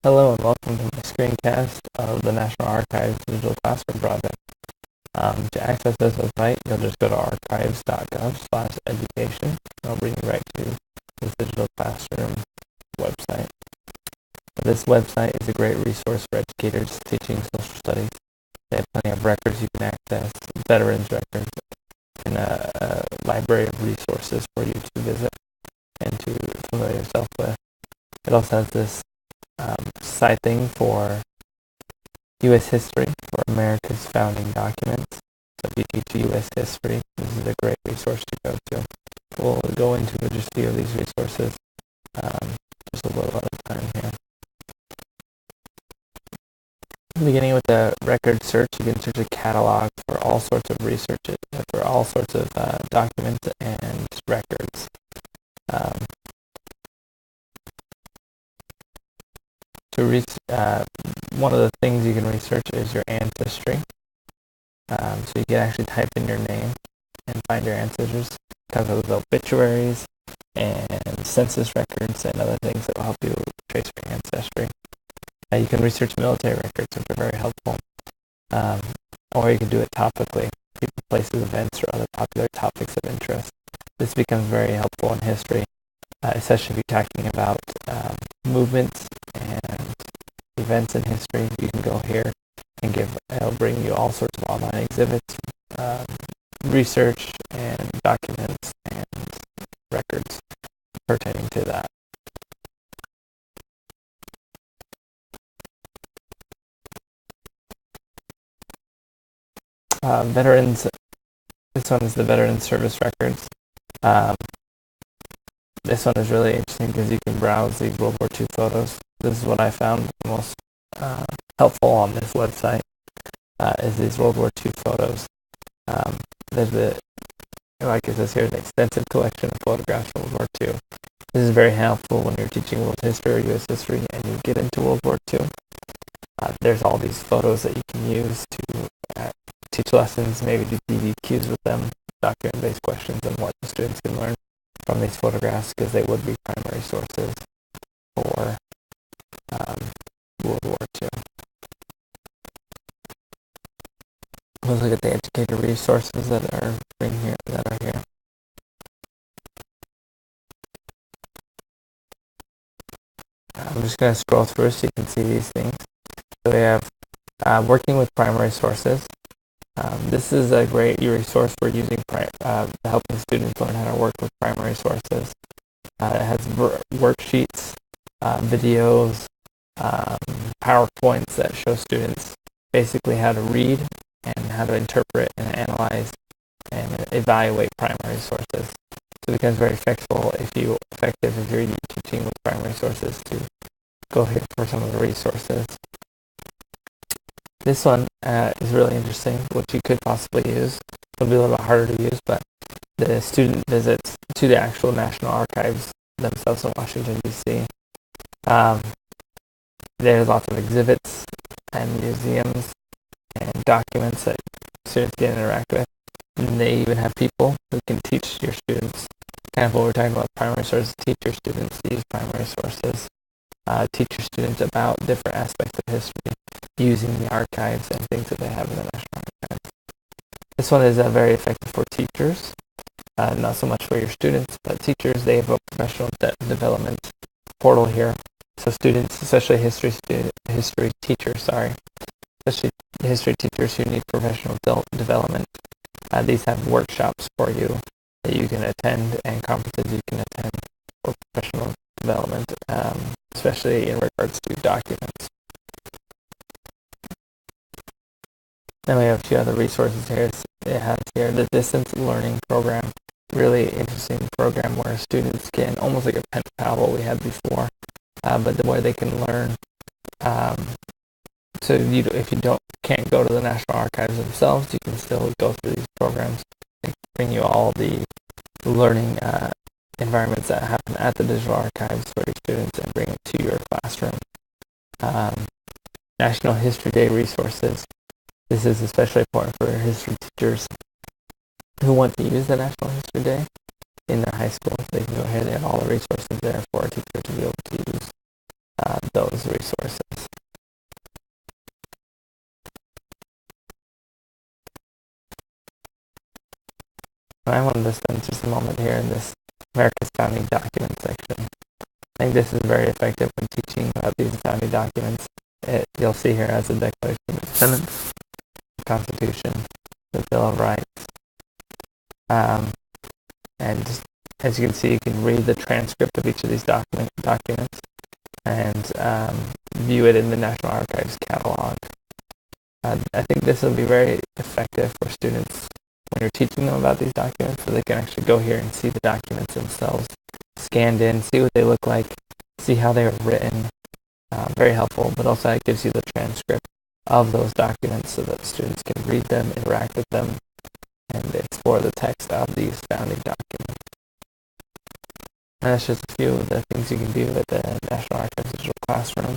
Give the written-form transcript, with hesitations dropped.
Hello and welcome to my screencast of the National Archives Digital Classroom Project. To access this website, you'll just go to archives.gov/education. It'll bring you right to this digital classroom website. This website is a great resource for educators teaching social studies. They have plenty of records you can access, veterans records, and a library of resources for you to visit and to familiar yourself with. It also has this side thing for U.S. history, for America's founding documents. So if you teach U.S. history, this is a great resource to go to. We'll go into just a few of these resources just a little at a time here. Beginning with the record search, you can search a catalog for all sorts of research, for all sorts of documents and records. One of the things you can research is your ancestry. So you can actually type in your name and find your ancestors. It comes with obituaries and census records and other things that will help you trace your ancestry. You can research military records, which are very helpful. Or you can do it topically, people, places, events, or other popular topics of interest. This becomes very helpful in history, especially if you're talking about movements and events in history. You can go here and it'll bring you all sorts of online exhibits, research and documents and records pertaining to that. Veterans, this one is the Veterans Service Records. This one is really interesting because you can browse these World War II photos. This is what I found most helpful on this website, is these World War II photos. There's like it says here, an extensive collection of photographs from World War II. This is very helpful when you're teaching world history or U.S. history and you get into World War II. There's all these photos that you can use to teach lessons, maybe do DDQs with them, document-based questions, and what the students can learn from these photographs, because they would be primary sources for World War II. Let's look at the educator resources that are here. I'm just going to scroll through so you can see these things. So we have working with primary sources. This is a great resource for helping students learn how to work with primary sources. It has worksheets, videos, PowerPoints that show students basically how to read and how to interpret and analyze and evaluate primary sources. So it becomes very effective if you're teaching with primary sources to go here for some of the resources. This one is really interesting, which you could possibly use. It'll be a little bit harder to use, but the student visits to the actual National Archives themselves in Washington, D.C. There's lots of exhibits and museums and documents that students can interact with. And they even have people who can teach your students, kind of what we're talking about, primary sources, teach your students to use primary sources, teach your students about different aspects of history using the archives and things that they have in the National Archives. This one is very effective for teachers, not so much for your students, but teachers. They have a professional development portal here. So students, especially history teachers who need professional development, these have workshops for you that you can attend and conferences you can attend for professional development, especially in regards to documents. Then we have a few other resources here. It has here the Distance Learning Program, really interesting program where students can, almost like a pen pal what we had before, but the way they can learn. So if you can't go to the National Archives themselves, you can still go through these programs and bring you all the learning environments that happen at the digital archives for your students and bring it to your classroom. National History Day resources. This is especially important for history teachers who want to use the National History Day in their high school. They can go here. They have all the resources there for a teacher to be able to use those resources. And I wanted to spend just a moment here in this America's Founding Documents section. I think this is very effective when teaching about these founding documents. You'll see here as the Declaration of Independence, the Constitution, the Bill of Rights, and as you can see, you can read the transcript of each of these documents and view it in the National Archives catalog. I think this will be very effective for students when you're teaching them about these documents, so they can actually go here and see the documents themselves, scanned in, see what they look like, see how they are written. Very helpful, but also it gives you the transcript of those documents so that students can read them, interact with them, and explore the text of these founding documents. And that's just a few of the things you can do at the National Archives Digital Classroom.